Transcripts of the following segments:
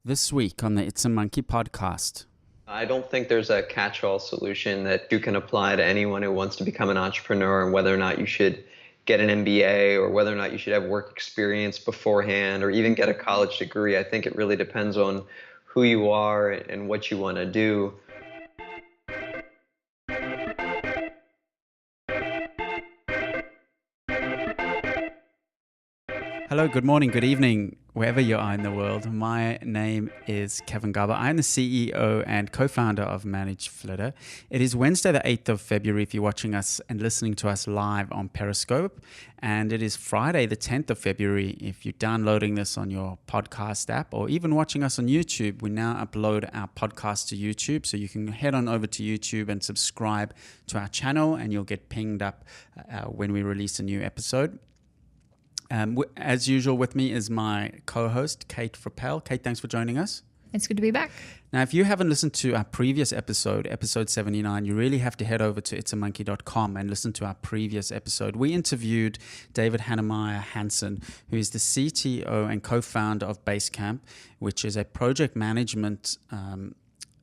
This week on the It's a Monkey podcast. I don't think there's a catch-all solution that you can apply to anyone who wants to become an entrepreneur, and whether or not you should get an MBA or whether or not you should have work experience beforehand or even get a college degree. I think it really depends on who you are and what you want to do. Hello, good morning, good evening, wherever you are in the world. My name is Kevin Garber. I'm the CEO and co-founder of ManageFlitter. It is Wednesday, the 8th of February, if you're watching us and listening to us live on Periscope. And it is Friday, the 10th of February, if you're downloading this on your podcast app or even watching us on YouTube. We now upload our podcast to YouTube, so you can head on over to YouTube and subscribe to our channel, and you'll get pinged up when we release a new episode. As usual, with me is my co-host, Kate Frappell. Kate, thanks for joining us. It's good to be back. Now, if you haven't listened to our previous episode 79, you really have to head over to itsamonkey.com and listen to our previous episode. We interviewed David Hannemeyer Hansen, who is the CTO and co-founder of Basecamp, which is a project management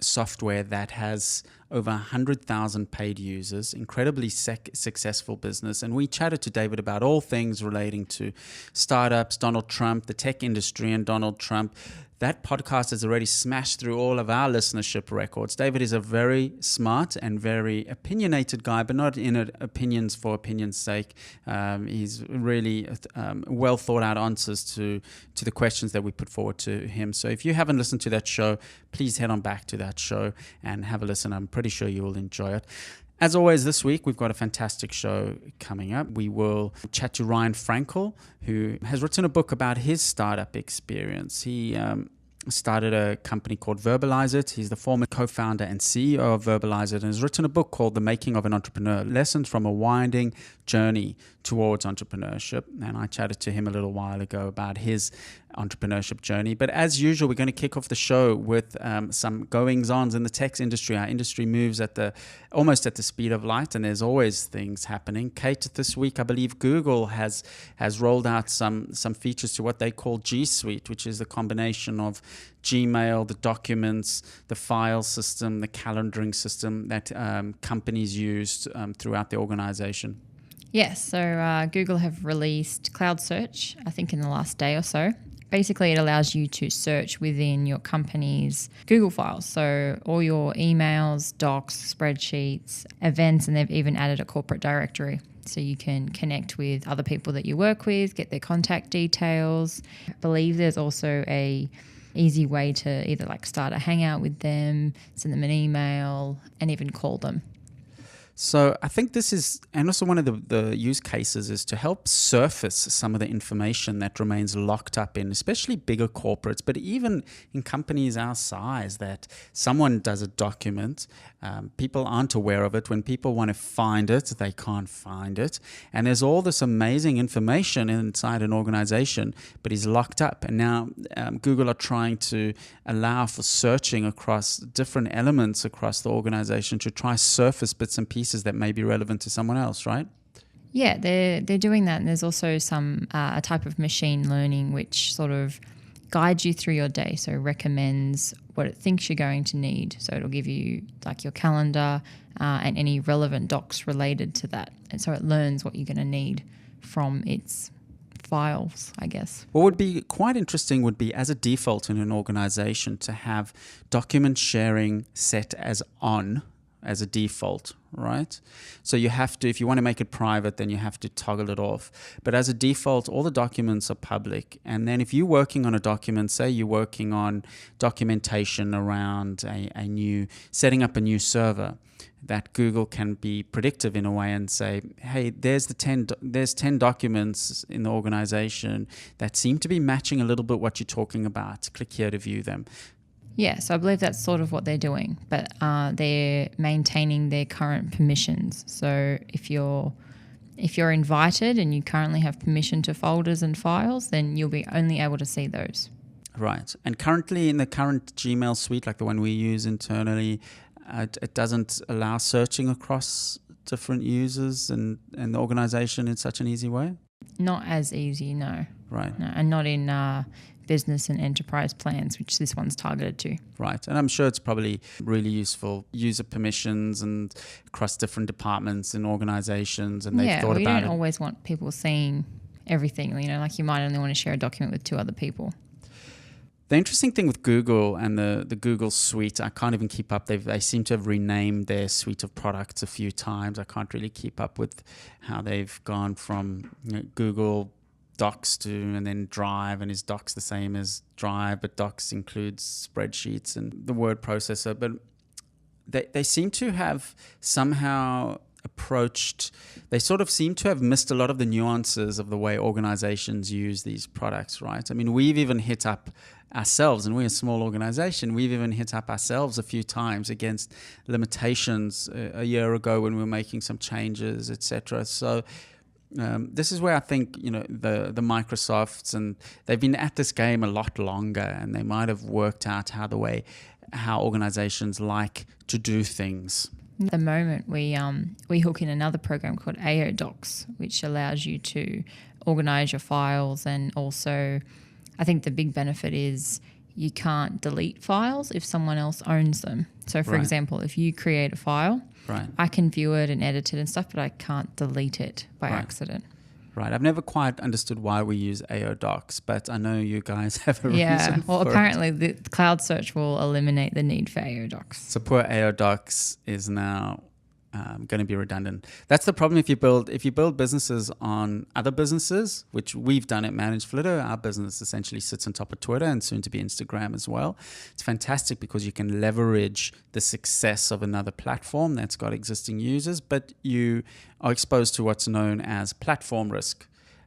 software that has over 100,000 paid users, incredibly successful business. And we chatted to David about all things relating to startups, Donald Trump, the tech industry, and Donald Trump. That podcast has already smashed through all of our listenership records. David is a very smart and very opinionated guy, but not in opinions for opinion's sake. He's really well thought out answers to the questions that we put forward to him. So if you haven't listened to that show, please head on back to that show and have a listen. I'm pretty sure you will enjoy it. As always, this week, we've got a fantastic show coming up. We will chat to Ryan Frankel, who has written a book about his startup experience. He started a company called VerbalizeIt. He's the former co-founder and CEO of VerbalizeIt and has written a book called The Making of an Entrepreneur, Lessons from a Winding Journey Towards Entrepreneurship. And I chatted to him a little while ago about his entrepreneurship journey. But as usual, we're going to kick off the show with some goings-ons in the tech industry. Our industry moves almost at the speed of light, and there's always things happening. Kate, this week, I believe Google has rolled out some features to what they call G Suite, which is the combination of Gmail, the documents, the file system, the calendaring system that companies use throughout the organization. Yes, so Google have released Cloud Search, I think in the last day or so. Basically, it allows you to search within your company's Google files. So all your emails, docs, spreadsheets, events, and they've even added a corporate directory. So you can connect with other people that you work with, get their contact details. I believe there's also a easy way to either start a hangout with them, send them an email, and even call them. So I think this is, and also one of the use cases is to help surface some of the information that remains locked up in, especially bigger corporates, but even in companies our size, that someone does a document, people aren't aware of it. When people want to find it, they can't find it. And there's all this amazing information inside an organization, but is locked up. And now Google are trying to allow for searching across different elements across the organization to try surface bits and pieces that may be relevant to someone else, right? Yeah, they're doing that, and there's also some a type of machine learning which sort of guides you through your day. So recommends what it thinks you're going to need. So it'll give you your calendar and any relevant docs related to that, and so it learns what you're going to need from its files, I guess. What would be quite interesting would be, as a default in an organization, to have document sharing set as on as a default, right? So you have to, if you want to make it private, then you have to toggle it off. But as a default, all the documents are public. And then if you're working on a document, say you're working on documentation around setting up a new server, that Google can be predictive in a way and say, hey, there's 10 documents in the organization that seem to be matching a little bit what you're talking about. Click here to view them. Yeah, so I believe that's sort of what they're doing, but they're maintaining their current permissions. So if you're invited and you currently have permission to folders and files, then you'll be only able to see those. Right. And currently in the current Gmail suite, like the one we use internally, it doesn't allow searching across different users and the organization in such an easy way? Not as easy, no. Right. No, and not in business and enterprise plans, which this one's targeted to. Right. And I'm sure it's probably really useful user permissions and across different departments and organizations. And they've thought about it. Yeah, you don't always want people seeing everything. Like you might only want to share a document with 2 other people. The interesting thing with Google and the Google suite, I can't even keep up. They seem to have renamed their suite of products a few times. I can't really keep up with how they've gone from Google Docs to and then Drive, and is Docs the same as Drive, but Docs includes spreadsheets and the word processor. But they seem to have somehow they sort of seem to have missed a lot of the nuances of the way organizations use these products, right? I mean, we've even hit up ourselves, and we're a small organization, we've even hit up ourselves a few times against limitations a year ago when we were making some changes, etc. So this is where I think, the Microsofts, and they've been at this game a lot longer, and they might have worked out how organizations like to do things. At the moment, we hook in another program called AO Docs, which allows you to organize your files, and also I think the big benefit is you can't delete files if someone else owns them. So, for example, if you create a file, I can view it and edit it and stuff, but I can't delete it by accident. Right. I've never quite understood why we use AO Docs, but I know you guys have a reason Yeah. Well, for apparently the cloud search will eliminate the need for AO Docs. So poor AO Docs is now going to be redundant. That's the problem if you build businesses on other businesses, which we've done at ManageFlitter. Our business essentially sits on top of Twitter and soon to be Instagram as well. It's fantastic because you can leverage the success of another platform that's got existing users, but you are exposed to what's known as platform risk.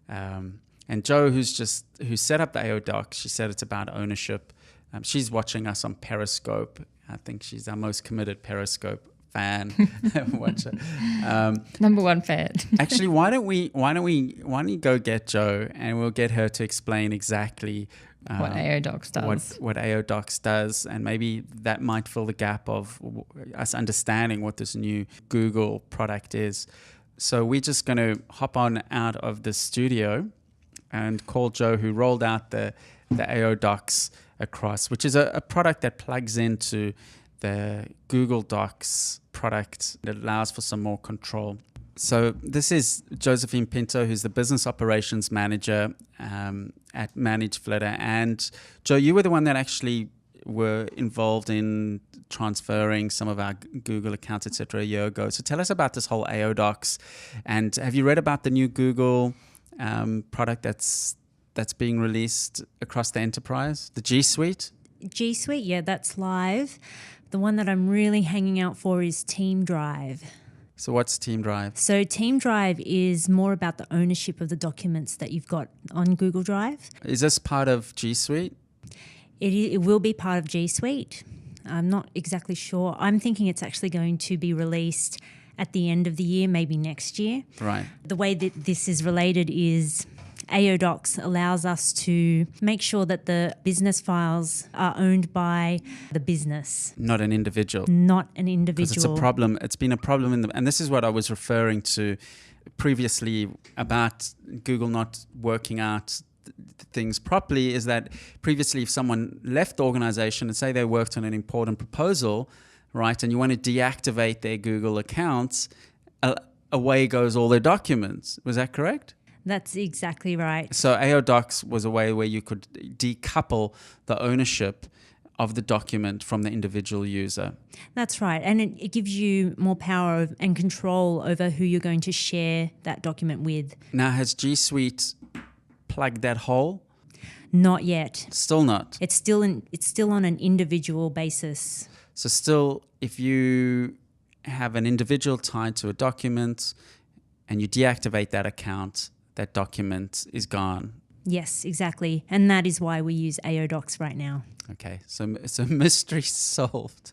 And Jo, who set up the AO Docs, she said it's about ownership. She's watching us on Periscope. I think she's our most committed Periscope fan watcher. Number 1 fan. Actually, why don't you go get Jo, and we'll get her to explain exactly what AO Docs does. What AO Docs does, and maybe that might fill the gap of us understanding what this new Google product is. So we're just going to hop on out of the studio and call Jo, who rolled out the AO Docs across, which is a product that plugs into the Google Docs product that allows for some more control. So this is Josephine Pinto, who's the business operations manager at ManageFlitter. And Jo, you were the one that actually were involved in transferring some of our Google accounts, etc., a year ago. So tell us about this whole AO Docs. And have you read about the new Google product that's being released across the enterprise, the G Suite? G Suite, yeah, that's live. The one that I'm really hanging out for is Team Drive. So what's Team Drive? So Team Drive is more about the ownership of the documents that you've got on Google Drive. Is this part of G Suite? It will be part of G Suite. I'm not exactly sure. I'm thinking it's actually going to be released at the end of the year, maybe next year. Right. The way that this is related is AO Docs allows us to make sure that the business files are owned by the business. Not an individual. Not an individual. Because it's a problem. It's been a problem and this is what I was referring to previously about Google not working out things properly, is that previously if someone left the organization and say they worked on an important proposal, right, and you want to deactivate their Google accounts, away goes all their documents. Was that correct? That's exactly right. So AO Docs was a way where you could decouple the ownership of the document from the individual user. That's right. And it gives you more power and control over who you're going to share that document with. Now, has G Suite plugged that hole? Not yet. Still not? It's still on an individual basis. So still, if you have an individual tied to a document and you deactivate that account, that document is gone. Yes, exactly. And that is why we use AO Docs right now. Okay, so mystery solved.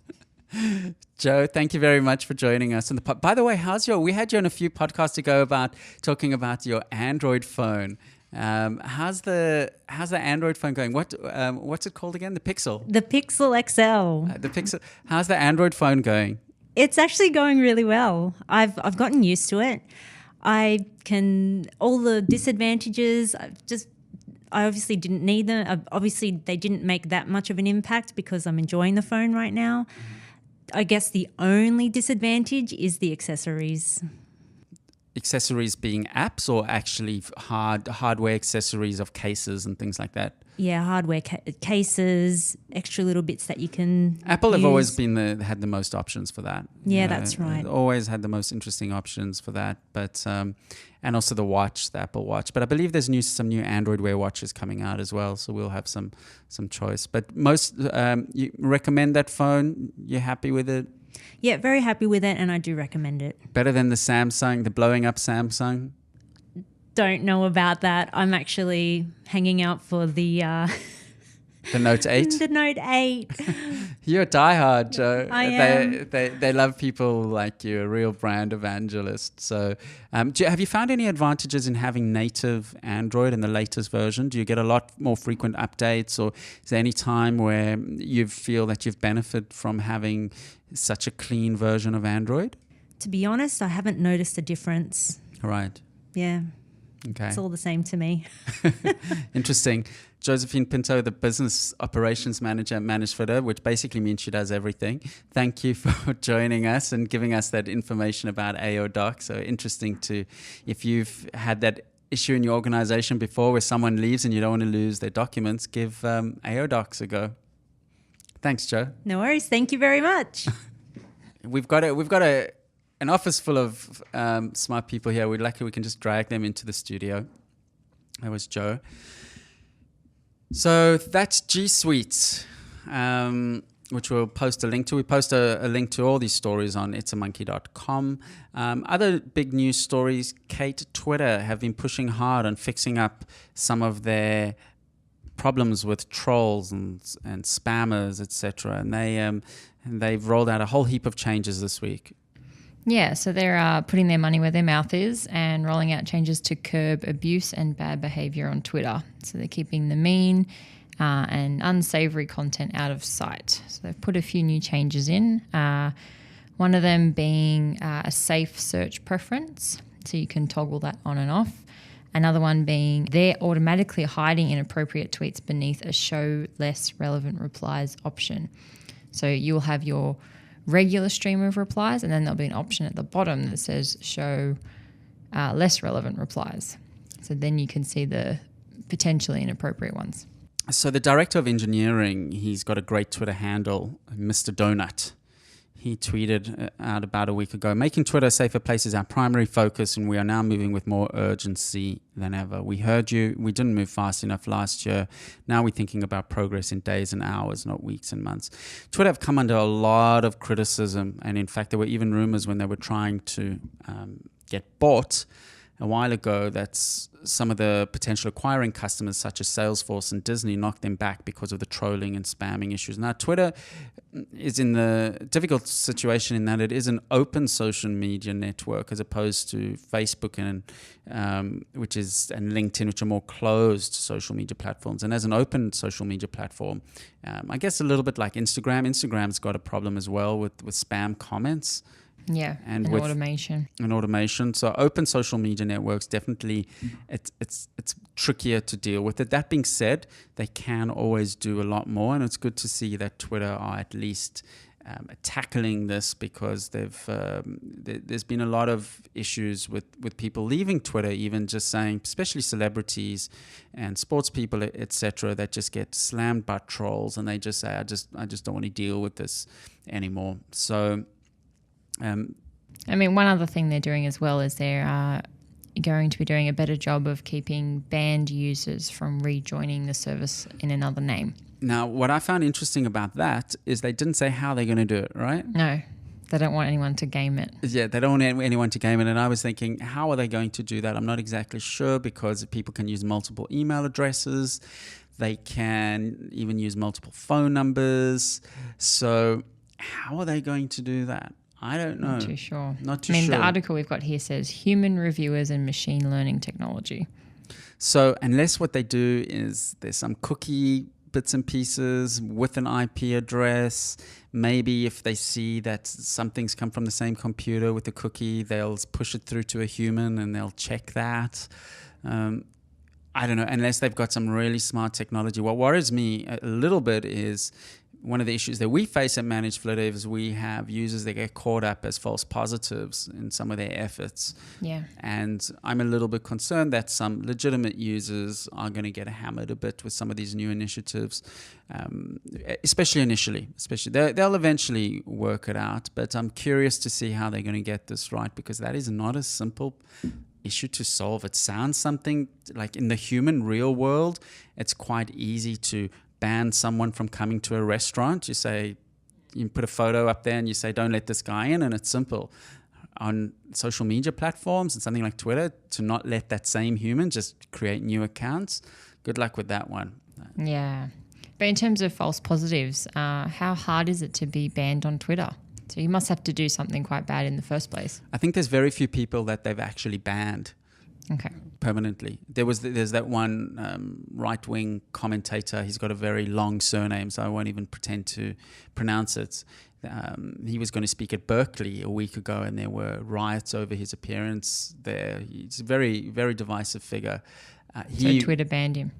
Jo, thank you very much for joining us. By the way, we had you on a few podcasts ago about talking about your Android phone. How's the Android phone going? What's it called again? The Pixel. The Pixel XL. The Pixel. How's the Android phone going? It's actually going really well. I've gotten used to it. All the disadvantages, I obviously didn't need them. Obviously, they didn't make that much of an impact because I'm enjoying the phone right now. I guess the only disadvantage is the accessories. Accessories being apps or actually hardware accessories of cases and things like that? Yeah, hardware cases, extra little bits that you can Apple have use. always had the most options for that. Yeah, that's right. Always had the most interesting options for that. But and also the Apple Watch. But I believe there's some new Android Wear watches coming out as well, so we'll have some choice. But most you recommend that phone? You're happy with it? Yeah, very happy with it, and I do recommend it. Better than the blowing up Samsung? Don't know about that. I'm actually hanging out for the Note 8? The Note 8. You're a diehard, Joe. I am. They love people like you, a real brand evangelist. So have you found any advantages in having native Android in the latest version? Do you get a lot more frequent updates, or is there any time where you feel that you've benefited from having such a clean version of Android? To be honest, I haven't noticed a difference. Right. Yeah. Okay. It's all the same to me. Interesting. Josephine Pinto, the business operations manager at ManageFlitter, which basically means she does everything. Thank you for joining us and giving us that information about AO Docs. So interesting if you've had that issue in your organization before where someone leaves and you don't want to lose their documents, give AO Docs a go. Thanks, Joe. No worries. Thank you very much. We've got an office full of smart people here. We're lucky we can just drag them into the studio. That was Joe. So that's G Suite, which we'll post a link to. We post a link to all these stories on itsamonkey.com. Other big news stories, Twitter have been pushing hard on fixing up some of their problems with trolls and spammers, etc. And they've rolled out a whole heap of changes this week. Yeah, so they're putting their money where their mouth is and rolling out changes to curb abuse and bad behavior on Twitter. So they're keeping the mean and unsavory content out of sight. So they've put a few new changes in, one of them being a safe search preference, so you can toggle that on and off. Another one being they're automatically hiding inappropriate tweets beneath a show less relevant replies option. So you'll have your regular stream of replies, and then there'll be an option at the bottom that says show less relevant replies. So then you can see the potentially inappropriate ones. So the director of engineering, he's got a great Twitter handle, Mr. Donut. He tweeted out about a week ago, making Twitter a safer place is our primary focus, and we are now moving with more urgency than ever. We heard you. We didn't move fast enough last year. Now we're thinking about progress in days and hours, not weeks and months. Twitter have come under a lot of criticism, and in fact, there were even rumors when they were trying to get bought a while ago that some of the potential acquiring customers such as Salesforce and Disney knocked them back because of the trolling and spamming issues. Now, Twitter is in the difficult situation in that it is an open social media network as opposed to Facebook and LinkedIn, which are more closed social media platforms. And as an open social media platform, I guess a little bit like Instagram. Instagram's got a problem as well with spam comments. Yeah, and with automation. And automation. So open social media networks, definitely it's trickier to deal with it. That being said, they can always do a lot more, and it's good to see that Twitter are at least tackling this, because there's been a lot of issues with people leaving Twitter, even just saying, especially celebrities and sports people, etc., that just get slammed by trolls, and they just say, I just don't want to deal with this anymore. So one other thing they're doing as well is they're going to be doing a better job of keeping banned users from rejoining the service in another name. Now, what I found interesting about that is they didn't say how they're going to do it, right? No, they don't want anyone to game it. Yeah, they don't want anyone to game it. And I was thinking, how are they going to do that? I'm not exactly sure, because people can use multiple email addresses. They can even use multiple phone numbers. So how are they going to do that? I don't know. Not too sure. Sure. The article we've got here says human reviewers and machine learning technology. So unless what they do is there's some cookie bits and pieces with an IP address, maybe if they see that something's come from the same computer with the cookie, they'll push it through to a human and they'll check that. I don't know, unless they've got some really smart technology. What worries me a little bit is one of the issues that we face at ManageFlitter is we have users that get caught up as false positives in some of their efforts. Yeah. And I'm a little bit concerned that some legitimate users are going to get hammered a bit with some of these new initiatives, especially initially. They'll eventually work it out, but I'm curious to see how they're going to get this right, because that is not a simple issue to solve. It sounds something like in the human real world, it's quite easy to ban someone from coming to a restaurant. You say, you put a photo up there and you say, don't let this guy in, and it's simple. On social media platforms and something like Twitter, to not let that same human just create new accounts, good luck with that one. Yeah. But in terms of false positives, how hard is it to be banned on Twitter? So you must have to do something quite bad in the first place. I think there's very few people that they've actually banned. Okay. Permanently. There's that one right-wing commentator. He's got a very long surname, so I won't even pretend to pronounce it. He was going to speak at Berkeley a week ago, and there were riots over his appearance there. He's a very, very divisive figure. So Twitter banned him?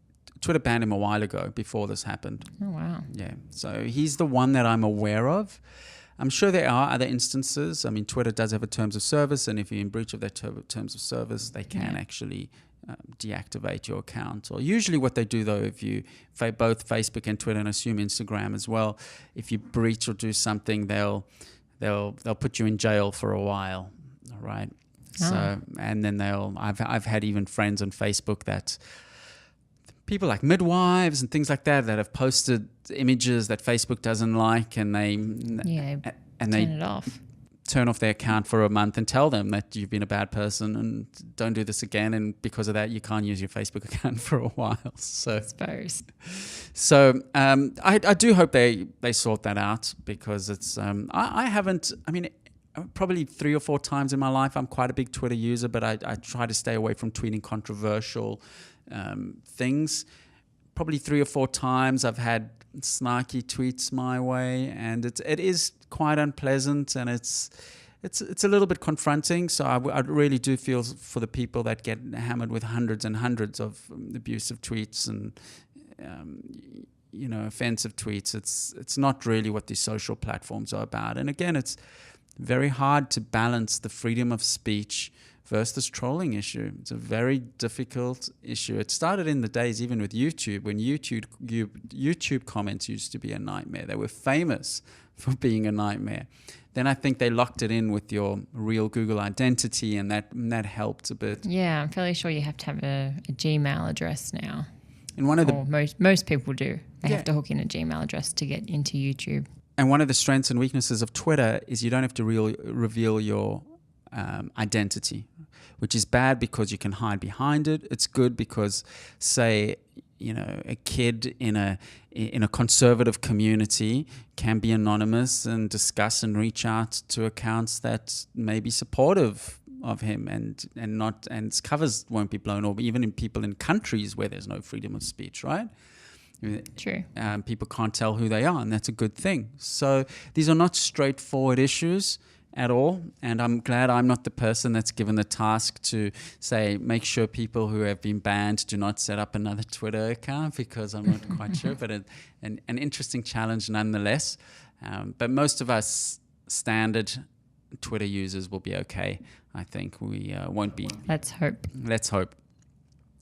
Twitter banned him a while ago, before this happened. Oh, wow. Yeah. So he's the one that I'm aware of. I'm sure there are other instances. I mean, Twitter does have a terms of service, and if you're in breach of that terms of service, they can actually deactivate your account. Or usually what they do, though, if you both Facebook and Twitter, and assume Instagram as well, if you breach or do something, they'll put you in jail for a while, all right? Oh. So, and then I've had even friends on Facebook that people like midwives and things like that have posted images that Facebook doesn't like, and they turn it off. Turn off their account for a month and tell them that you've been a bad person and don't do this again, and because of that you can't use your Facebook account for a while. So I do hope they sort that out, because it's probably 3 or 4 times in my life, I'm quite a big Twitter user, but I try to stay away from tweeting controversial things. Probably 3 or 4 times I've had snarky tweets my way, and it is quite unpleasant, and it's a little bit confronting. So I really do feel for the people that get hammered with hundreds and hundreds of abusive tweets and offensive tweets. It's not really what these social platforms are about. And again, it's very hard to balance the freedom of speech versus this trolling issue. It's a very difficult issue. It started in the days even with YouTube, when YouTube comments used to be a nightmare. They were famous for being a nightmare. Then I think they locked it in with your real Google identity, and that helped a bit. Yeah, I'm fairly sure you have to have a Gmail address now. And most people do. They have to hook in a Gmail address to get into YouTube. And one of the strengths and weaknesses of Twitter is you don't have to reveal your identity, which is bad because you can hide behind it. It's good because, say, a kid in a conservative community can be anonymous and discuss and reach out to accounts that may be supportive of him, and its covers won't be blown, or even in people in countries where there's no freedom of speech, right? True. People can't tell who they are, and that's a good thing. So these are not straightforward issues at all, and I'm glad I'm not the person that's given the task to say, make sure people who have been banned do not set up another Twitter account, because I'm not quite sure, but an interesting challenge nonetheless. But most of us standard Twitter users will be okay. I think we won't be. Let's hope.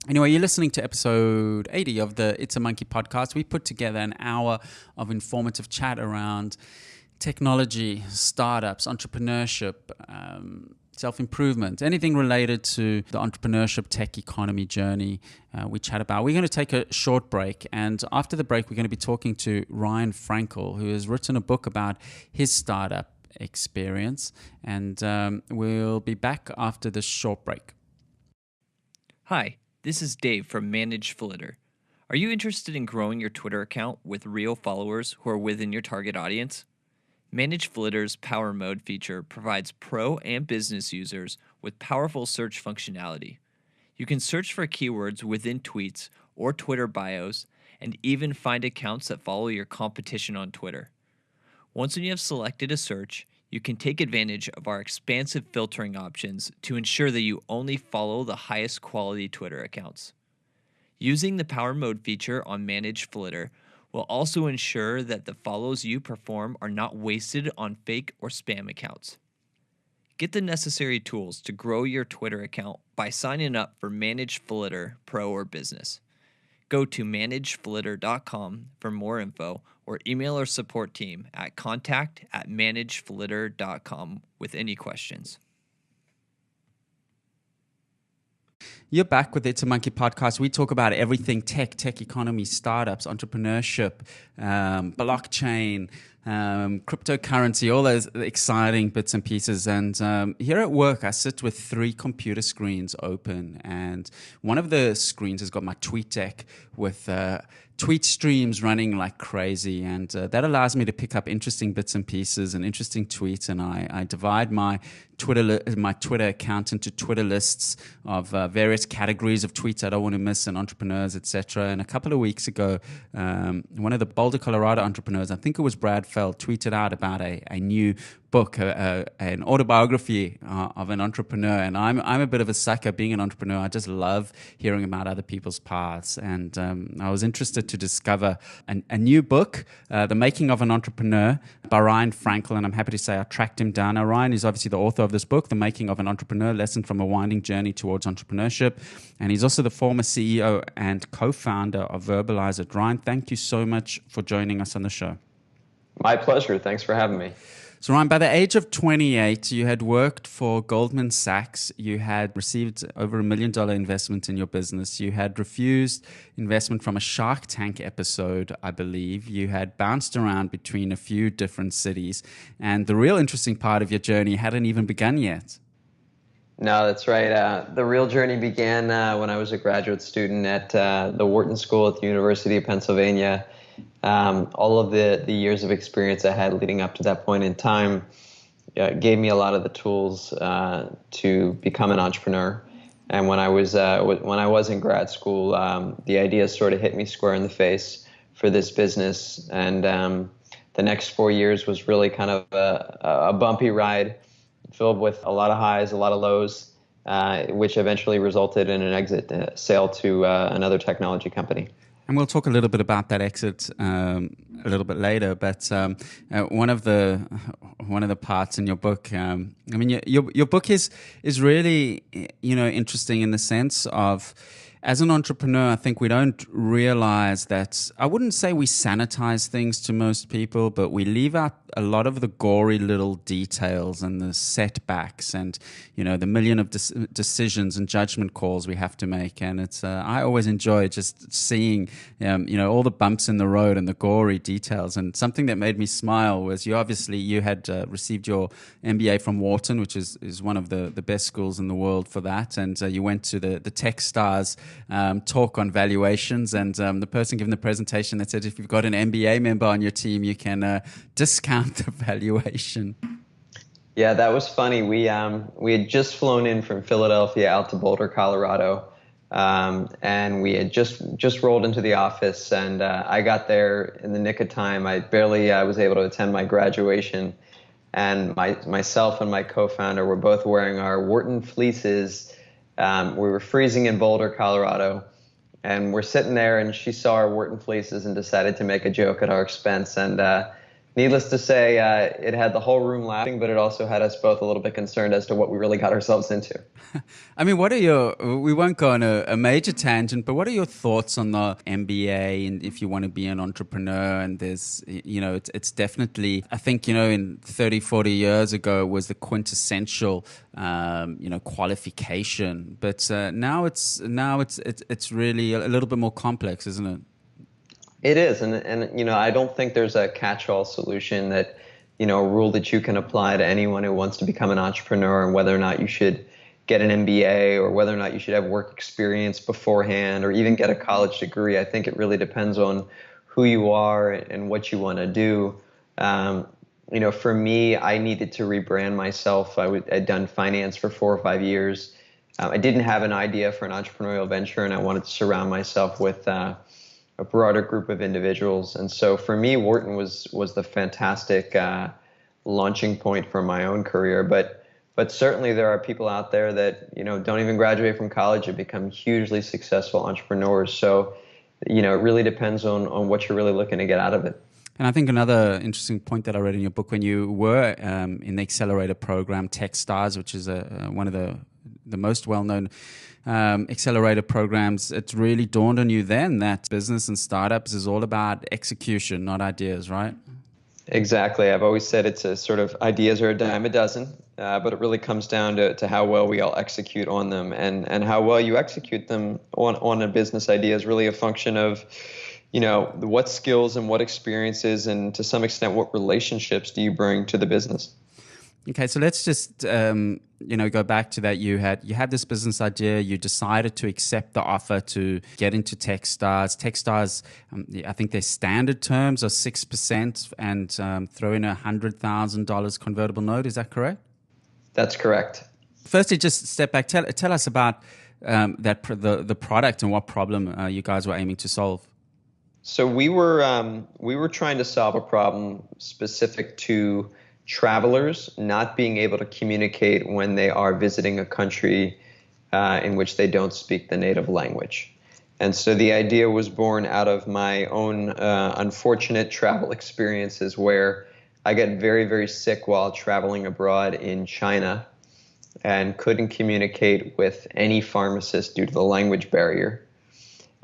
Anyway, you're listening to episode 80 of the It's a Monkey podcast. We put together an hour of informative chat around technology, startups, entrepreneurship, self-improvement, anything related to the entrepreneurship tech economy journey we chat about. We're going to take a short break, and after the break, we're going to be talking to Ryan Frankel, who has written a book about his startup experience, and we'll be back after this short break. Hi, this is Dave from ManageFlitter. Are you interested in growing your Twitter account with real followers who are within your target audience? ManageFlitter's Power Mode feature provides pro and business users with powerful search functionality. You can search for keywords within tweets or Twitter bios, and even find accounts that follow your competition on Twitter. Once you have selected a search, you can take advantage of our expansive filtering options to ensure that you only follow the highest quality Twitter accounts. Using the Power Mode feature on ManageFlitter will also ensure that the follows you perform are not wasted on fake or spam accounts. Get the necessary tools to grow your Twitter account by signing up for ManageFlitter Pro or Business. Go to ManageFlitter.com for more info or email our support team at contact@ManageFlitter.com with any questions. You're back with the It's a Monkey podcast. We talk about everything tech economy, startups, entrepreneurship, blockchain, cryptocurrency, all those exciting bits and pieces. And here at work, I sit with 3 computer screens open. And one of the screens has got my tweet deck with tweet streams running like crazy. And that allows me to pick up interesting bits and pieces and interesting tweets. And I divide my Twitter account into Twitter lists of various categories of tweets I don't want to miss, and entrepreneurs, etc. And a couple of weeks ago, one of the Boulder, Colorado entrepreneurs, I think it was Brad Feld, tweeted out about a new book, an autobiography of an entrepreneur. And I'm a bit of a sucker being an entrepreneur. I just love hearing about other people's paths. And I was interested to discover a new book, The Making of an Entrepreneur by Ryan Frankel. And I'm happy to say I tracked him down. Now, Ryan is obviously the author of this book, The Making of an Entrepreneur, Lesson from a Winding Journey Towards Entrepreneurship. And he's also the former CEO and co-founder of VerbalizeIt. Ryan, thank you so much for joining us on the show. My pleasure. Thanks for having me. So, Ryan, by the age of 28, you had worked for Goldman Sachs. You had received over $1 million investment in your business. You had refused investment from a Shark Tank episode, I believe. You had bounced around between a few different cities. And the real interesting part of your journey hadn't even begun yet. No, that's right. The real journey began when I was a graduate student at the Wharton School at the University of Pennsylvania. All of the years of experience I had leading up to that point in time gave me a lot of the tools to become an entrepreneur. And when I was in grad school, the idea sort of hit me square in the face for this business. And the next 4 years was really kind of a bumpy ride, filled with a lot of highs, a lot of lows, which eventually resulted in an exit sale to another technology company. And we'll talk a little bit about that exit a little bit later. But one of the parts in your book, I mean, your book is really, interesting in the sense of, as an entrepreneur, I think we don't realize that, I wouldn't say we sanitize things to most people, but we leave out a lot of the gory little details and the setbacks and, the million of decisions and judgment calls we have to make. And it's, I always enjoy just seeing, all the bumps in the road and the gory details. And something that made me smile was you had received your MBA from Wharton, which is one of the best schools in the world for that. And you went to the Techstars talk on valuations, and the person giving the presentation that said if you've got an MBA member on your team, you can discount the valuation. Yeah, that was funny. We had just flown in from Philadelphia out to Boulder, Colorado, and we had just rolled into the office, and I got there in the nick of time. I was able to attend my graduation, and myself and my co-founder were both wearing our Wharton fleeces. We were freezing in Boulder, Colorado, and we're sitting there, and she saw our Wharton fleeces and decided to make a joke at our expense. And needless to say, it had the whole room laughing, but it also had us both a little bit concerned as to what we really got ourselves into. I mean, we won't go on a major tangent, but what are your thoughts on the MBA and if you want to be an entrepreneur? And there's, it's definitely, I think, in 30, 40 years ago, it was the quintessential, qualification. But now it's really a little bit more complex, isn't it? It is, and I don't think there's a catch-all solution that, a rule that you can apply to anyone who wants to become an entrepreneur, and whether or not you should get an MBA or whether or not you should have work experience beforehand or even get a college degree. I think it really depends on who you are and what you want to do. For me, I needed to rebrand myself. I'd done finance for 4 or 5 years. I didn't have an idea for an entrepreneurial venture, and I wanted to surround myself with a broader group of individuals. And so for me, Wharton was the fantastic launching point for my own career. But But certainly there are people out there that, don't even graduate from college and become hugely successful entrepreneurs. So, it really depends on what you're really looking to get out of it. And I think another interesting point that I read in your book, when you were in the accelerator program, Techstars, which is one of the most well-known accelerator programs, it really dawned on you then that business and startups is all about execution, not ideas, right? Exactly. I've always said it's a sort of ideas are a dime a dozen, but it really comes down to how well we all execute on them, and how well you execute them on a business idea is really a function of, what skills and what experiences and to some extent what relationships do you bring to the business. Okay, so let's just go back to that. You had this business idea. You decided to accept the offer to get into Techstars. Techstars, I think their standard terms are 6% and throw in $100,000 convertible note. Is that correct? That's correct. Firstly, just step back. Tell us about the product and what problem you guys were aiming to solve. So we were trying to solve a problem specific to travelers not being able to communicate when they are visiting a country in which they don't speak the native language. And so the idea was born out of my own unfortunate travel experiences where I got very, very sick while traveling abroad in China and couldn't communicate with any pharmacist due to the language barrier.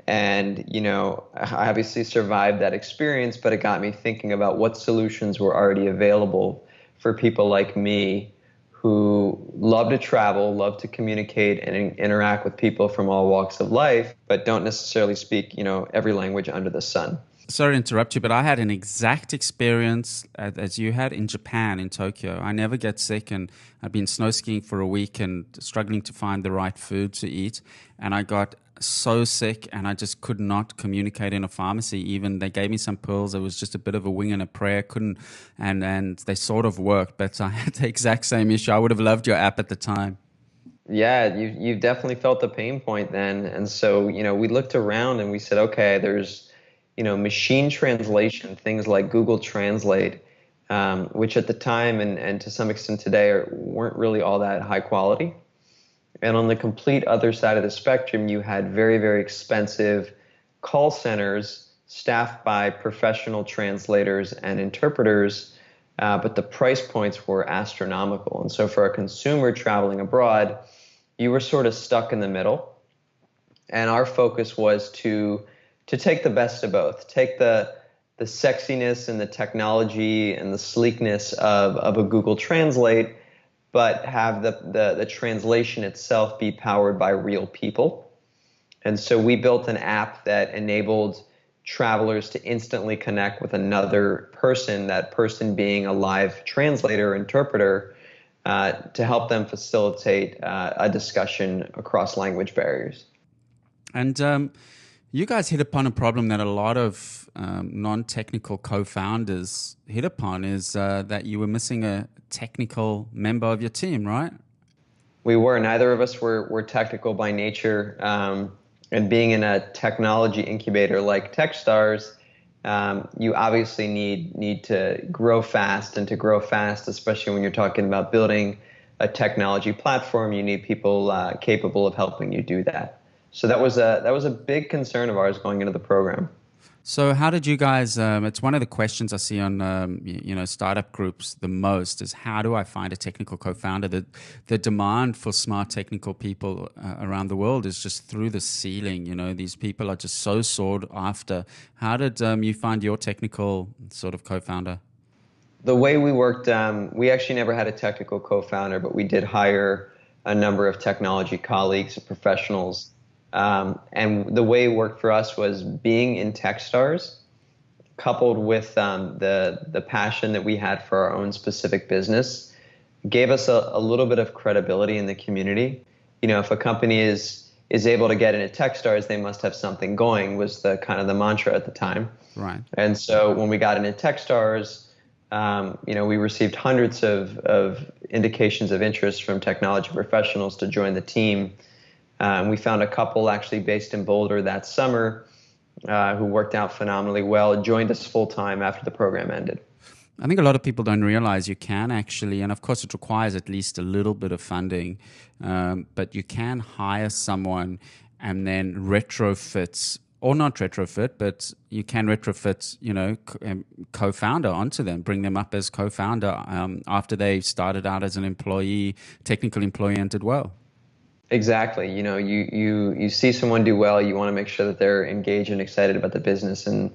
And, I obviously survived that experience, but it got me thinking about what solutions were already available for people like me who love to travel, love to communicate and interact with people from all walks of life, but don't necessarily speak, every language under the sun. Sorry to interrupt you, but I had an exact experience as you had in Japan, in Tokyo. I never get sick, and I've been snow skiing for a week and struggling to find the right food to eat. And I got so sick, and I just could not communicate in a pharmacy. Even they gave me some pills. It was just a bit of a wing and a prayer. And they sort of worked, but I had the exact same issue. I would have loved your app at the time. Yeah, you definitely felt the pain point then. And so, we looked around and we said, okay, there's machine translation, things like Google Translate, which at the time and to some extent today weren't really all that high quality. And on the complete other side of the spectrum, you had very, very expensive call centers staffed by professional translators and interpreters, but the price points were astronomical. And so for a consumer traveling abroad, you were sort of stuck in the middle. And our focus was to take the best of both, take the sexiness and the technology and the sleekness of a Google Translate, but have the translation itself be powered by real people. And so we built an app that enabled travelers to instantly connect with another person, that person being a live translator or interpreter, to help them facilitate a discussion across language barriers. And you guys hit upon a problem that a lot of non-technical co-founders hit upon, is that you were missing a technical member of your team, right? We were. Neither of us were technical by nature. And being in a technology incubator like Techstars, you obviously need to grow fast. And to grow fast, especially when you're talking about building a technology platform, you need people capable of helping you do that. So that was a big concern of ours going into the program. So how did you guys, it's one of the questions I see on, startup groups the most is, how do I find a technical co-founder? The demand for smart technical people around the world is just through the ceiling. These people are just so sought after. How did you find your technical sort of co-founder? The way we worked, we actually never had a technical co-founder, but we did hire a number of technology colleagues and professionals. And the way it worked for us was being in Techstars, coupled with the passion that we had for our own specific business, gave us a little bit of credibility in the community. If a company is able to get into Techstars, they must have something going, was the kind of the mantra at the time. Right. And so when we got into Techstars, we received hundreds of indications of interest from technology professionals to join the team. We found a couple actually based in Boulder that summer who worked out phenomenally well, joined us full time after the program ended. I think a lot of people don't realize you can actually, and of course it requires at least a little bit of funding, but you can hire someone and then retrofit, or not retrofit, but you can retrofit, co-founder onto them, bring them up as co-founder after they started out as an employee, technical employee, and did well. Exactly. You see someone do well, you want to make sure that they're engaged and excited about the business. And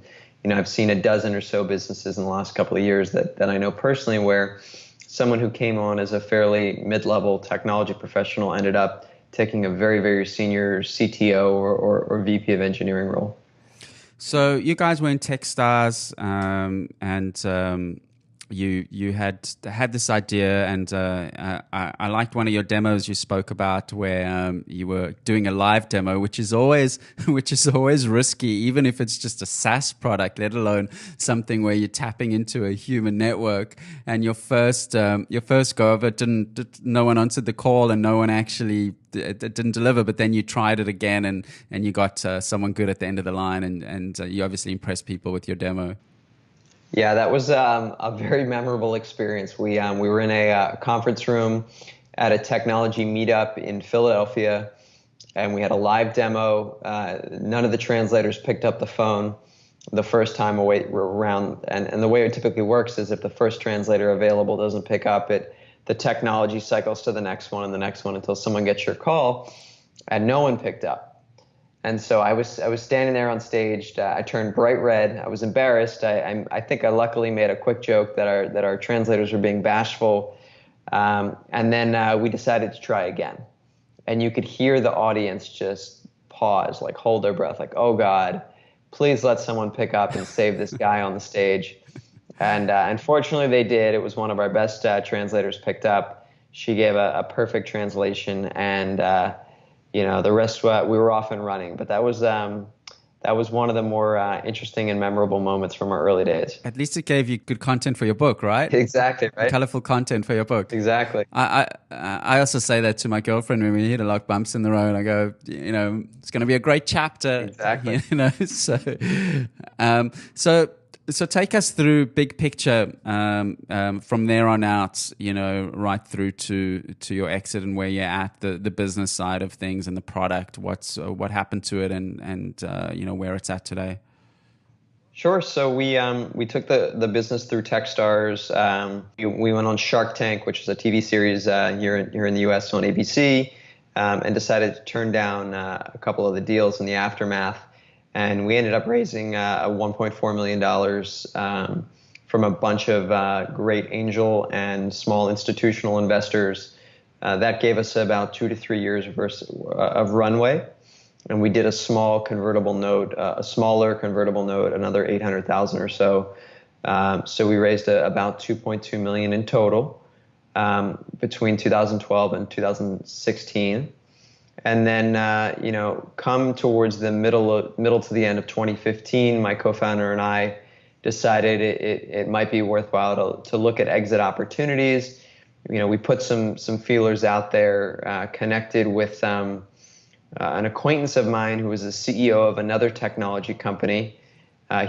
I've seen a dozen or so businesses in the last couple of years that I know personally where someone who came on as a fairly mid-level technology professional ended up taking a very, very senior CTO or VP of engineering role. So you guys were in Techstars, and you had this idea, and I liked one of your demos you spoke about where you were doing a live demo, which is always risky, even if it's just a SaaS product, let alone something where you're tapping into a human network. And your first go of it, no one answered the call, and no one actually it didn't deliver. But then you tried it again, and you got someone good at the end of the line, and you obviously impressed people with your demo. Yeah, that was a very memorable experience. We were in a conference room at a technology meetup in Philadelphia, and we had a live demo. None of the translators picked up the phone the first time around. And the way it typically works is if the first translator available doesn't pick up, the technology cycles to the next one and the next one until someone gets your call, and no one picked up. And so I was standing there on stage. I turned bright red. I was embarrassed. I think I luckily made a quick joke that our translators were being bashful. And then we decided to try again. And you could hear the audience just pause, like hold their breath, like, oh God, please let someone pick up and save this guy on the stage. And unfortunately they did. It was one of our best translators picked up. She gave a perfect translation, and the rest, we were off and running. But that was one of the more interesting and memorable moments from our early days. At least it gave you good content for your book, right? Exactly, right? Colorful content for your book. Exactly. I also say that to my girlfriend when we hit a lot of bumps in the road. I go, it's going to be a great chapter. Exactly. So take us through big picture from there on out, right through to your exit and where you're at, the business side of things and the product. What happened to it, and where it's at today. Sure. So we took the business through Techstars. We went on Shark Tank, which is a TV series here in the U.S. on ABC, and decided to turn down a couple of the deals in the aftermath. And we ended up raising $1.4 million from a bunch of great angel and small institutional investors. That gave us about 2 to 3 years of runway. And we did a smaller convertible note, another 800,000 or so. So we raised about 2.2 million in total between 2012 and 2016. And then, come towards the middle to the end of 2015, my co-founder and I decided it might be worthwhile to look at exit opportunities. We put some feelers out there, connected with an acquaintance of mine who was the CEO of another technology company.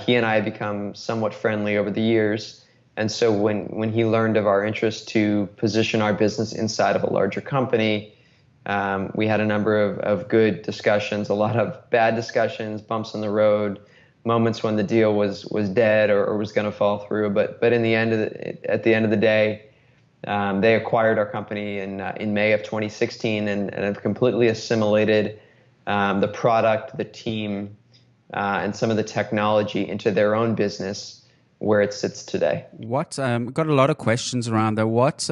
He and I had become somewhat friendly over the years. And so when he learned of our interest to position our business inside of a larger company, we had a number of good discussions, a lot of bad discussions, bumps in the road, moments when the deal was dead or was going to fall through. But at the end of the day, they acquired our company in May of 2016 and have completely assimilated the product, the team, and some of the technology into their own business where it sits today. Got a lot of questions around that. What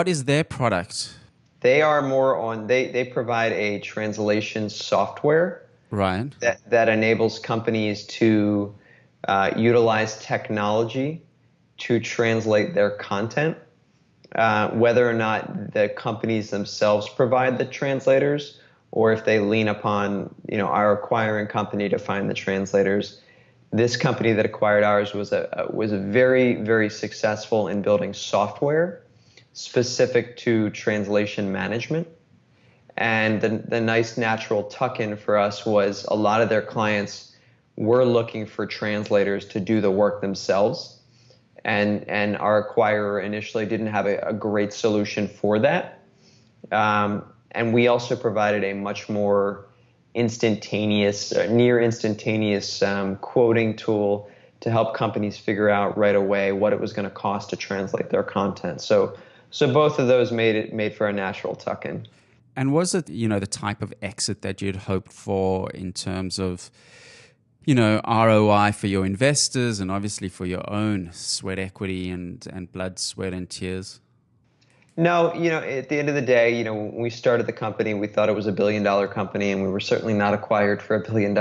is their product? They are more on, they provide a translation software, right, that enables companies to utilize technology to translate their content, whether or not the companies themselves provide the translators or if they lean upon our acquiring company to find the translators. This company that acquired ours was very, very successful in building software specific to translation management. And the nice natural tuck-in for us was a lot of their clients were looking for translators to do the work themselves. and our acquirer initially didn't have a great solution for that. And we also provided a much more instantaneous, near instantaneous quoting tool to help companies figure out right away what it was going to cost to translate their content. So both of those made for a natural tuck-in. And was it, the type of exit that you'd hoped for in terms of, ROI for your investors and obviously for your own sweat equity and blood, sweat, and tears? No, at the end of the day, when we started the company, we thought it was $1 billion company, and we were certainly not acquired for $1 billion.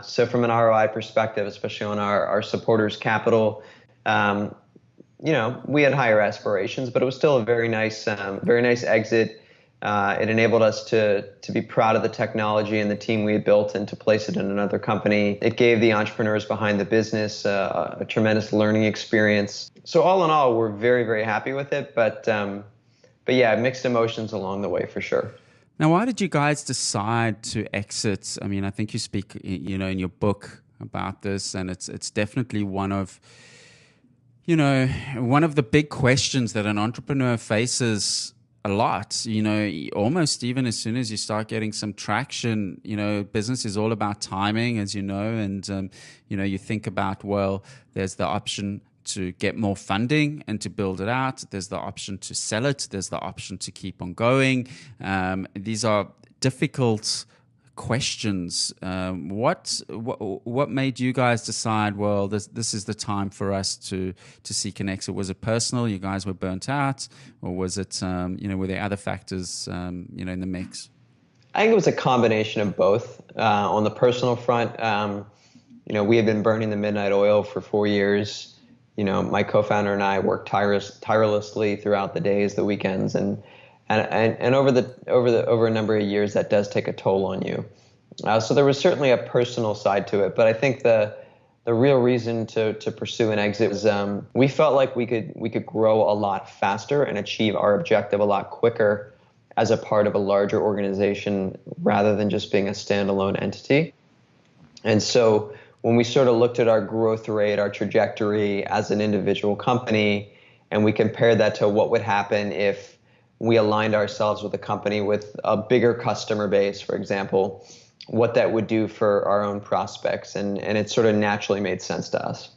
So from an ROI perspective, especially on our supporters' capital, we had higher aspirations, but it was still a very nice exit. It enabled us to be proud of the technology and the team we had built and to place it in another company. It gave the entrepreneurs behind the business a tremendous learning experience. So all in all, we're very, very happy with it. But yeah, mixed emotions along the way for sure. Now, why did you guys decide to exit? I mean, I think you speak, in your book about this, and it's definitely one of the big questions that an entrepreneur faces a lot. Almost even as soon as you start getting some traction, business is all about timing, as and you think about, well, there's the option to get more funding and to build it out. There's the option to sell it. There's the option to keep on going. These are difficult questions. What made you guys decide, well, this is the time for us to seek an exit? Was it personal? You guys were burnt out, or was it were there other factors in the mix? I think it was a combination of both. On the personal front, we had been burning the midnight oil for 4 years. My co-founder and I worked tirelessly throughout the days, the weekends, and over a number of years, that does take a toll on you. So there was certainly a personal side to it, but I think the real reason to pursue an exit was we felt like we could grow a lot faster and achieve our objective a lot quicker as a part of a larger organization rather than just being a standalone entity. And so when we sort of looked at our growth rate, our trajectory as an individual company, and we compared that to what would happen if we aligned ourselves with a company with a bigger customer base, for example, what that would do for our own prospects. And it sort of naturally made sense to us.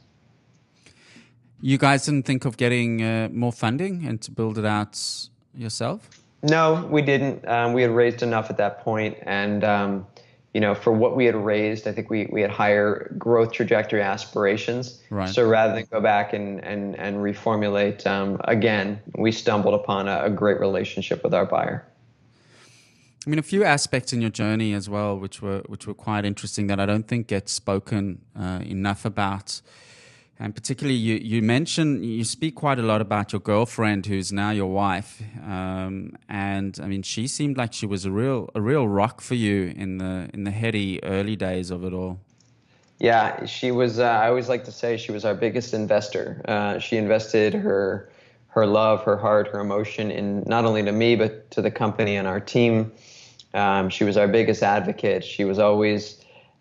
You guys didn't think of getting more funding and to build it out yourself? No, we didn't. We had raised enough at that point, and for what we had raised, I think we had higher growth trajectory aspirations. Right. So rather than go back and reformulate again, we stumbled upon a great relationship with our buyer. I mean, a few aspects in your journey as well, which were quite interesting that I don't think get spoken enough about. And particularly, you speak quite a lot about your girlfriend, who's now your wife. And I mean, she seemed like she was a real rock for you in the heady early days of it all. Yeah, she was. I always like to say she was our biggest investor. She invested her love, her heart, her emotion in not only to me but to the company and our team. She was our biggest advocate. She was always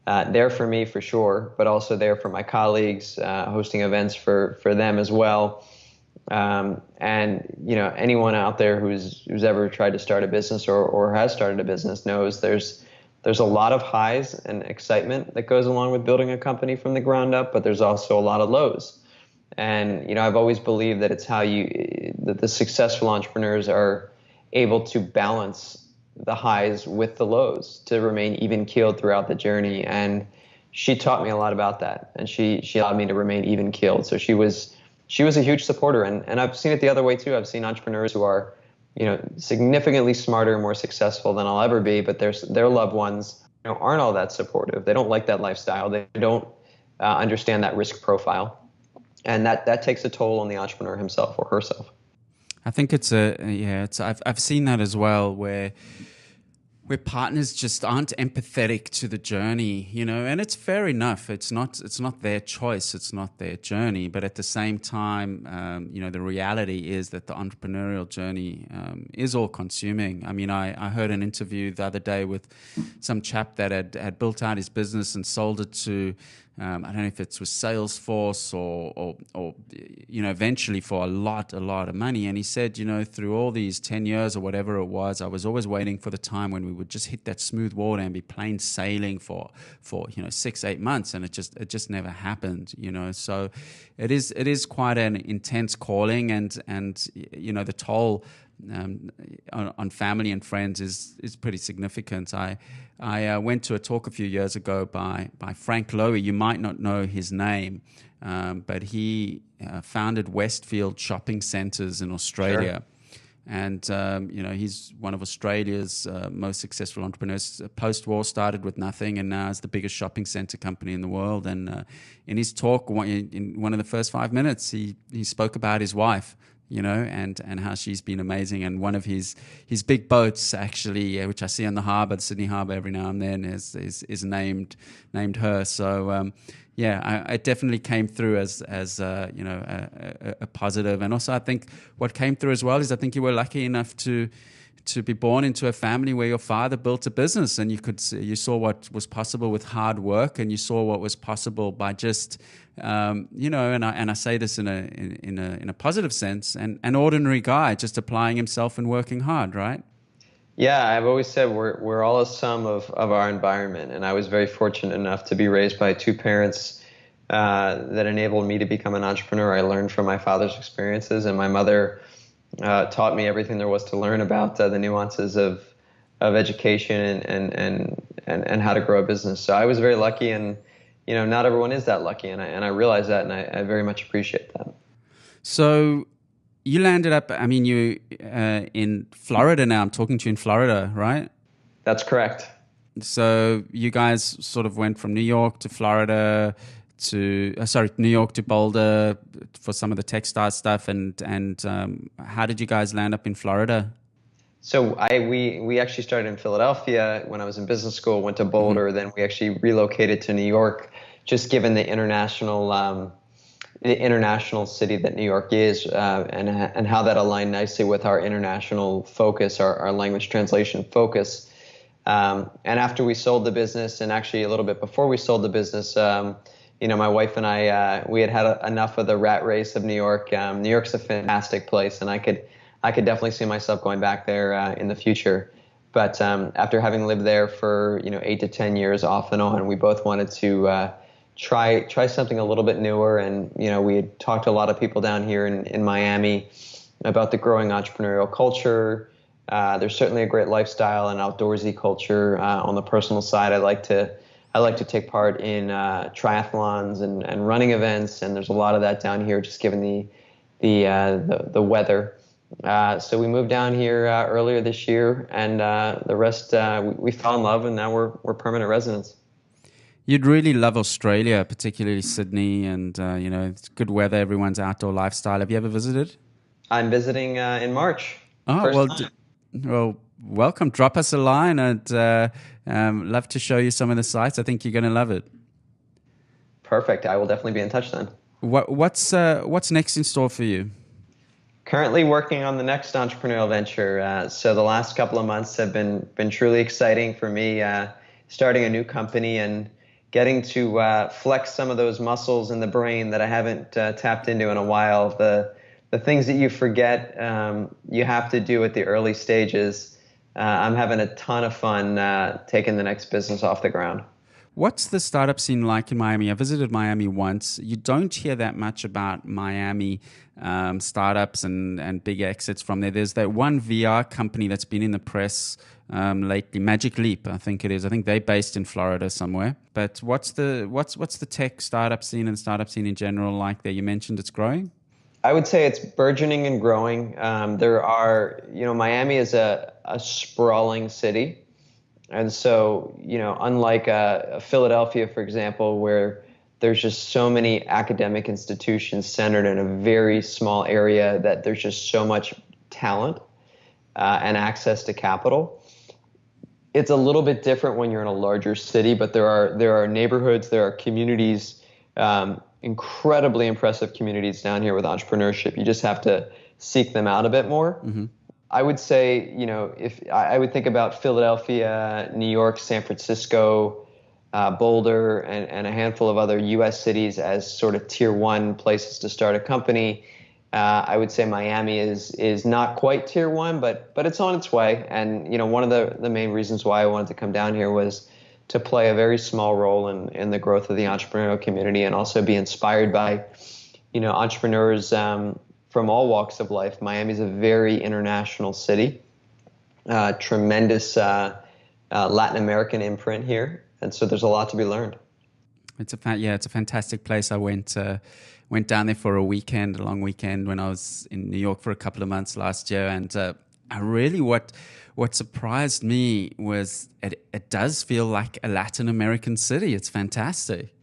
there for me for sure, but also there for my colleagues, hosting events for them as well. And anyone out there who's ever tried to start a business or has started a business knows there's a lot of highs and excitement that goes along with building a company from the ground up, but there's also a lot of lows. And I've always believed that it's that the successful entrepreneurs are able to balance the highs with the lows to remain even keeled throughout the journey. And she taught me a lot about that. And she allowed me to remain even keeled. So she was a huge supporter. And I've seen it the other way too. I've seen entrepreneurs who are, significantly smarter and more successful than I'll ever be, but their loved ones, aren't all that supportive. They don't like that lifestyle. They don't understand that risk profile. And that takes a toll on the entrepreneur himself or herself. I think I've seen that as well, where partners just aren't empathetic to the journey, and it's fair enough. It's not their choice. It's not their journey. But at the same time, the reality is that the entrepreneurial journey is all consuming. I mean, I heard an interview the other day with some chap that had built out his business and sold it to I don't know if it's with Salesforce or eventually for a lot of money. And he said, through all these 10 years or whatever it was, I was always waiting for the time when we would just hit that smooth water and be plain sailing for 6-8 months, and it just never happened. So it is quite an intense calling, and the toll on family and friends is pretty significant. I went to a talk a few years ago by Frankel. You might not know his name, but he founded Westfield Shopping Centres in Australia. Sure. And, he's one of Australia's most successful entrepreneurs. Post-war, started with nothing, and now is the biggest shopping centre company in the world. And in his talk, in one of the first 5 minutes, he spoke about his wife, and how she's been amazing. And one of his big boats, actually, which I see on the harbour, the Sydney Harbour, every now and then, is named her. So it definitely came through as a positive. And also, I think what came through as well is I think you were lucky enough to be born into a family where your father built a business, and you saw what was possible with hard work, and you saw what was possible by just and I say this in a positive sense, an ordinary guy just applying himself and working hard, right? Yeah, I've always said we're all a sum of our environment, and I was very fortunate enough to be raised by two parents that enabled me to become an entrepreneur. I learned from my father's experiences, and my mother taught me everything there was to learn about the nuances of education and how to grow a business. So I was very lucky, and not everyone is that lucky, and I realize that, and I very much appreciate that. So you landed up, you in Florida now. I'm talking to you in Florida, right? That's correct. So you guys sort of went from New York to Florida New York to Boulder for some of the Techstars stuff, and how did you guys land up in Florida? So we actually started in Philadelphia when I was in business school, went to Boulder, mm-hmm. Then we actually relocated to New York, just given the international city that New York is, and how that aligned nicely with our international focus, our language translation focus. And after we sold the business, and actually a little bit before we sold the business, my wife and I, we had enough of the rat race of New York. New York's a fantastic place, and I could definitely see myself going back there in the future. But after having lived there for 8 to 10 years off and on, we both wanted to try something a little bit newer. And we had talked to a lot of people down here in Miami about the growing entrepreneurial culture. There's certainly a great lifestyle and outdoorsy culture. On the personal side, I like to take part in triathlons and running events, and there's a lot of that down here, just given the weather. So we moved down here earlier this year, and the rest we fell in love, and now we're permanent residents. You'd really love Australia, particularly Sydney, and it's good weather, everyone's outdoor lifestyle. Have you ever visited? I'm visiting in March. Oh, well, welcome. Drop us a line. I'd love to show you some of the sites. I think you're going to love it. Perfect. I will definitely be in touch then. What's next in store for you? Currently working on the next entrepreneurial venture. So the last couple of months have been truly exciting for me. Starting a new company and getting to flex some of those muscles in the brain that I haven't tapped into in a while. The things that you forget you have to do at the early stages. I'm having a ton of fun taking the next business off the ground. What's the startup scene like in Miami? I visited Miami once. You don't hear that much about Miami startups and big exits from there. There's that one VR company that's been in the press lately, Magic Leap, I think it is. I think they're based in Florida somewhere. But what's the tech startup scene and startup scene in general like there? You mentioned it's growing. I would say it's burgeoning and growing. There are, Miami is a sprawling city. And so, unlike Philadelphia, for example, where there's just so many academic institutions centered in a very small area that there's just so much talent and access to capital. It's a little bit different when you're in a larger city, but there are neighborhoods, there are communities, incredibly impressive communities down here with entrepreneurship. You just have to seek them out a bit more. Mm-hmm. I would say, if I would think about Philadelphia, New York, San Francisco, Boulder, and a handful of other U.S. cities as sort of tier one places to start a company. I would say Miami is not quite tier one, but it's on its way. And one of the main reasons why I wanted to come down here was to play a very small role in the growth of the entrepreneurial community, and also be inspired by entrepreneurs from all walks of life. Miami's a very international city, tremendous Latin American imprint here. And so there's a lot to be learned. It's a fantastic place. I went down there for a long weekend when I was in New York for a couple of months last year, and I really what surprised me was it does feel like a Latin American city. It's fantastic.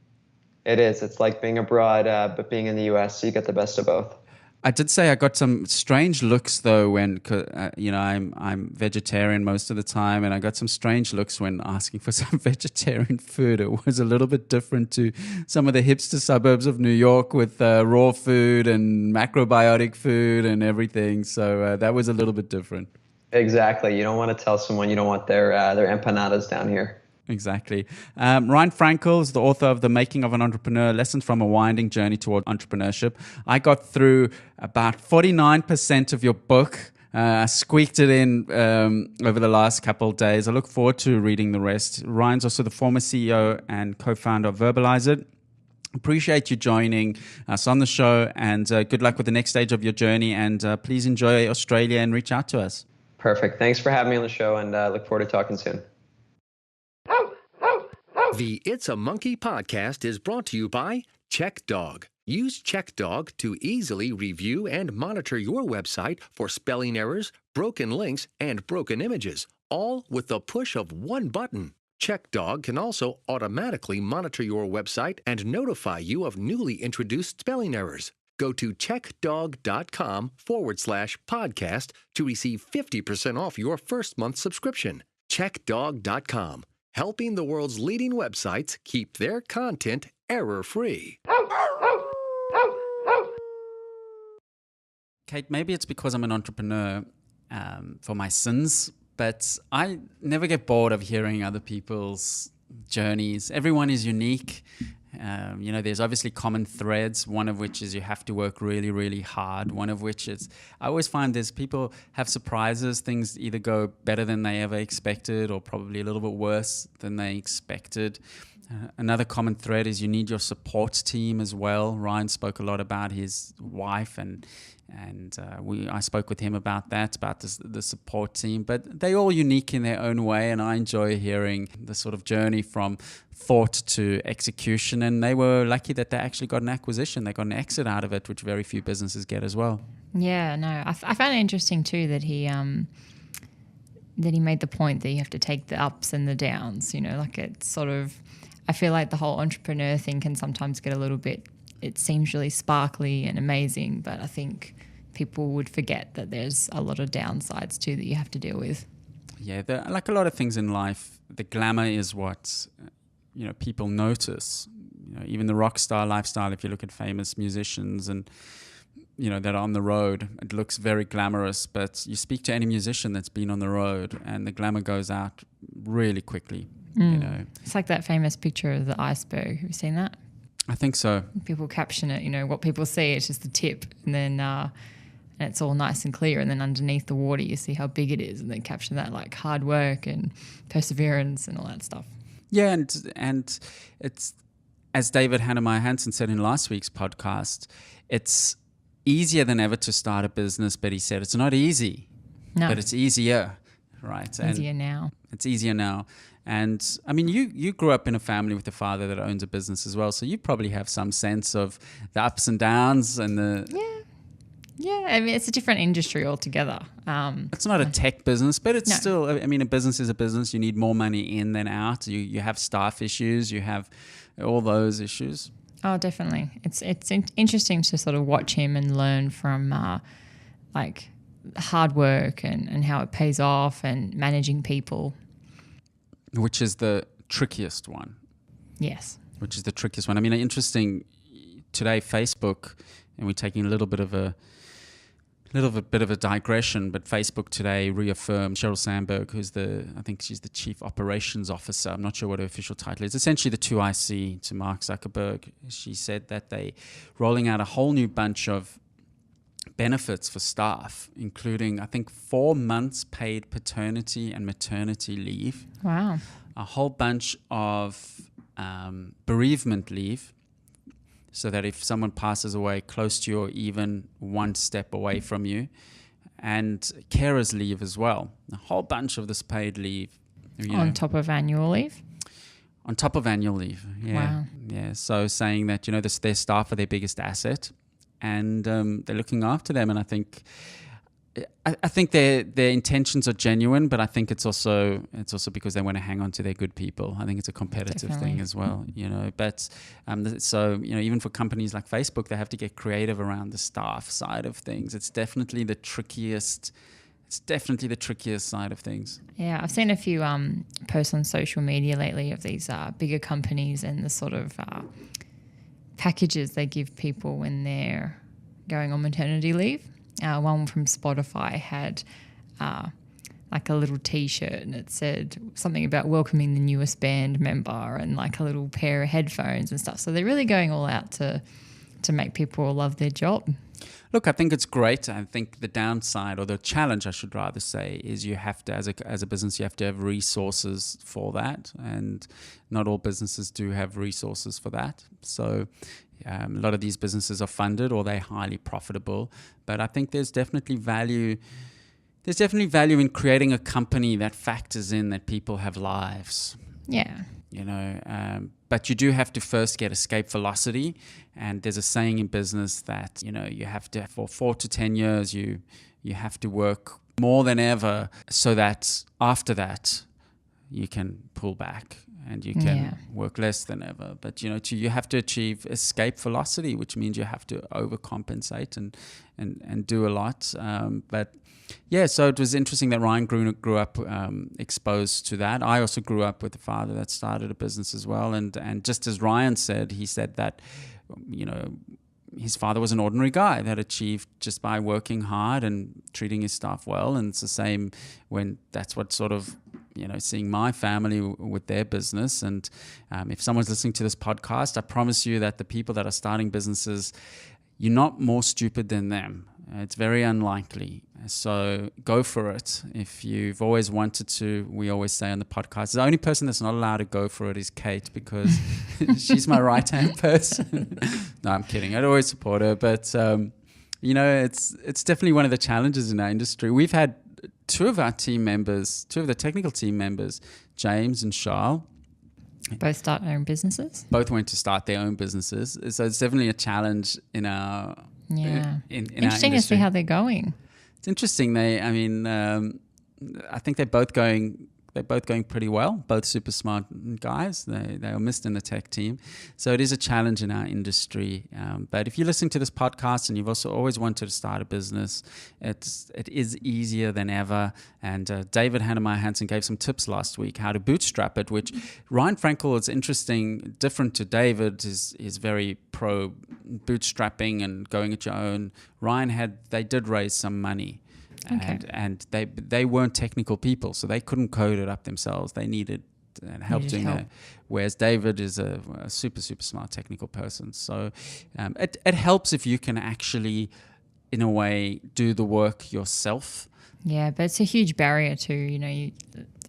It is. It's like being abroad, but being in the U.S. So you get the best of both. I did say I got some strange looks though when I'm vegetarian most of the time, and I got some strange looks when asking for some vegetarian food. It was a little bit different to some of the hipster suburbs of New York with raw food and macrobiotic food and everything. So that was a little bit different. Exactly. You don't want to tell someone you don't want their empanadas down here. Exactly. Ryan Frankel is the author of The Making of an Entrepreneur, Lessons from a Winding Journey Toward Entrepreneurship. I got through about 49% of your book. Squeaked it in over the last couple of days. I look forward to reading the rest. Ryan's also the former CEO and co-founder of VerbalizeIt. Appreciate you joining us on the show, and good luck with the next stage of your journey. And please enjoy Australia and reach out to us. Perfect. Thanks for having me on the show, and look forward to talking soon. The It's a Monkey podcast is brought to you by CheckDog. Use CheckDog to easily review and monitor your website for spelling errors, broken links, and broken images, all with the push of one button. CheckDog can also automatically monitor your website and notify you of newly introduced spelling errors. Go to checkdog.com/podcast to receive 50% off your first month subscription. CheckDog.com, helping the world's leading websites keep their content error-free. Kate, maybe it's because I'm an entrepreneur for my sins, but I never get bored of hearing other people's journeys. Everyone is unique. There's obviously common threads, one of which is you have to work really, really hard. One of which is, I always find there's people have surprises. Things either go better than they ever expected or probably a little bit worse than they expected. Another common thread is you need your support team as well. Ryan spoke a lot about his wife, and I spoke with him about that, about the support team. But they're all unique in their own way, and I enjoy hearing the sort of journey from thought to execution. And they were lucky that they actually got an acquisition. They got an exit out of it, which very few businesses get as well. Yeah, no, I found it interesting too that he made the point that you have to take the ups and the downs. Like it's sort of, I feel like the whole entrepreneur thing can sometimes get a little bit, it seems really sparkly and amazing, but I think people would forget that there's a lot of downsides too that you have to deal with. Yeah, like a lot of things in life, the glamour is what people notice. Even the rock star lifestyle, if you look at famous musicians and that are on the road, it looks very glamorous, but you speak to any musician that's been on the road and the glamour goes out really quickly. It's like that famous picture of the iceberg. Have you seen that? I think so. People caption it, what people see, it's just the tip, and then and it's all nice and clear, and then underneath the water you see how big it is, and then caption that like hard work and perseverance and all that stuff. Yeah, and it's, as David Hannemeyer Hansen said in last week's podcast, it's easier than ever to start a business, but he said it's not easy, but it's easier, right? It's easier now. And I mean, you grew up in a family with a father that owns a business as well, so you probably have some sense of the ups and downs and the... Yeah, I mean, it's a different industry altogether. It's not a tech business, but it's still, I mean, a business is a business. You need more money in than out. You have staff issues. You have all those issues. Oh, definitely. It's interesting to sort of watch him and learn from like hard work and how it pays off and managing people. Which is the trickiest one. Yes. Which is the trickiest one. I mean, interesting, today Facebook, and we're taking a little bit of a bit of a digression, but Facebook today reaffirmed Sheryl Sandberg, who's I think she's the Chief Operations Officer. I'm not sure what her official title is. Essentially the 2IC to Mark Zuckerberg. She said that they rolling out a whole new bunch of benefits for staff, including, I think, 4 months paid paternity and maternity leave. Wow. A whole bunch of bereavement leave, so that if someone passes away close to you or even one step away from you, and carers leave as well. A whole bunch of this paid leave. On top of annual leave? On top of annual leave, yeah. Wow. Yeah, so saying that, their staff are their biggest asset, and they're looking after them. And I think their intentions are genuine, but I think it's also because they want to hang on to their good people. I think it's a competitive thing as well, But so even for companies like Facebook, they have to get creative around the staff side of things. It's definitely the trickiest side of things. Yeah, I've seen a few posts on social media lately of these bigger companies and the sort of packages they give people when they're going on maternity leave. One from Spotify had like a little T-shirt, and it said something about welcoming the newest band member, and like a little pair of headphones and stuff. So they're really going all out to make people love their job. Look, I think it's great. I think the downside, or the challenge I should rather say, is you have to, as a business, you have to have resources for that. And not all businesses do have resources for that. So a lot of these businesses are funded or they're highly profitable. But I think there's definitely value. There's definitely value in creating a company that factors in that people have lives. Yeah. But you do have to first get escape velocity. And there's a saying in business that, you have to, for 4 to 10 years, you have to work more than ever, so that after that you can pull back and you can work less than ever. But, you have to achieve escape velocity, which means you have to overcompensate and do a lot. But yeah, so it was interesting that Ryan grew up exposed to that. I also grew up with a father that started a business as well. And just as Ryan said, he said that, his father was an ordinary guy that achieved just by working hard and treating his staff well. And it's the same when that's what sort of, seeing my family with their business. And if someone's listening to this podcast, I promise you that the people that are starting businesses, you're not more stupid than them. It's very unlikely. So go for it. If you've always wanted to, we always say on the podcast, the only person that's not allowed to go for it is Kate, because she's my right-hand person. No, I'm kidding. I'd always support her. But, it's definitely one of the challenges in our industry. We've had two of the technical team members, James and Charles, both start their own businesses? Both went to start their own businesses. So it's definitely a challenge in our Interesting to see how they're going. It's interesting. I think they're both going pretty well. Both super smart guys. They are missed in the tech team. So it is a challenge in our industry. But if you're listening to this podcast and you've also always wanted to start a business, it is easier than ever. And David Hannemeyer Hansen gave some tips last week how to bootstrap it, which Ryan Frankel is interesting, different to David, is very pro bootstrapping and going at your own. They did raise some money. Okay. And they weren't technical people, so they couldn't code it up themselves. They needed help doing that. Whereas David is a super, super smart technical person. So it helps if you can actually, in a way, do the work yourself. Yeah, but it's a huge barrier to, you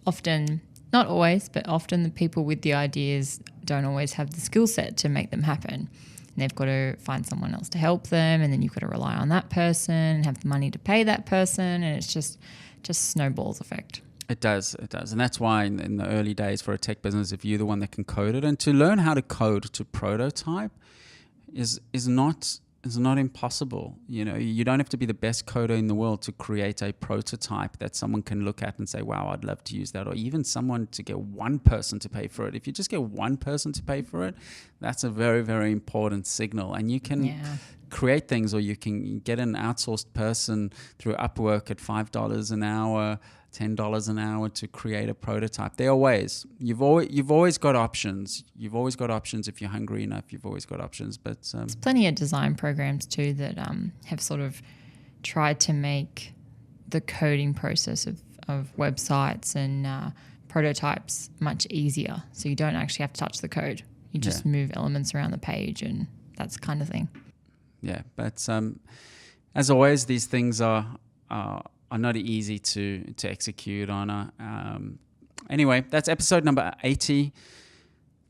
often, not always, but often the people with the ideas don't always have the skill set to make them happen. They've got to find someone else to help them, and then you've got to rely on that person and have the money to pay that person, and it's just snowballs effect. It does. And that's why in the early days for a tech business, if you're the one that can code it, and to learn how to code to prototype is not impossible. You don't have to be the best coder in the world to create a prototype that someone can look at and say, wow, I'd love to use that. Or even someone to get one person to pay for it. If you just get one person to pay for it, that's a very, very important signal. And you can create things, or you can get an outsourced person through Upwork at $5 an hour, $10 an hour to create a prototype. There are ways. You've always got options. You've always got options if you're hungry enough. You've always got options. But there's plenty of design programs too that have sort of tried to make the coding process of websites and prototypes much easier. So you don't actually have to touch the code. You just move elements around the page and that's the kind of thing. Yeah, but as always, these things are not easy to execute on. Anyway, that's episode number 80.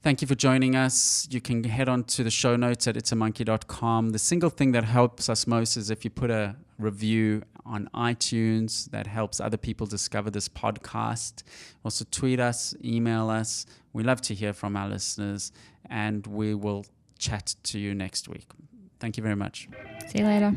Thank you for joining us. You can head on to the show notes at itsamonkey.com. The single thing that helps us most is if you put a review on iTunes. That helps other people discover this podcast. Also tweet us, email us. We love to hear from our listeners, and we will chat to you next week. Thank you very much. See you later.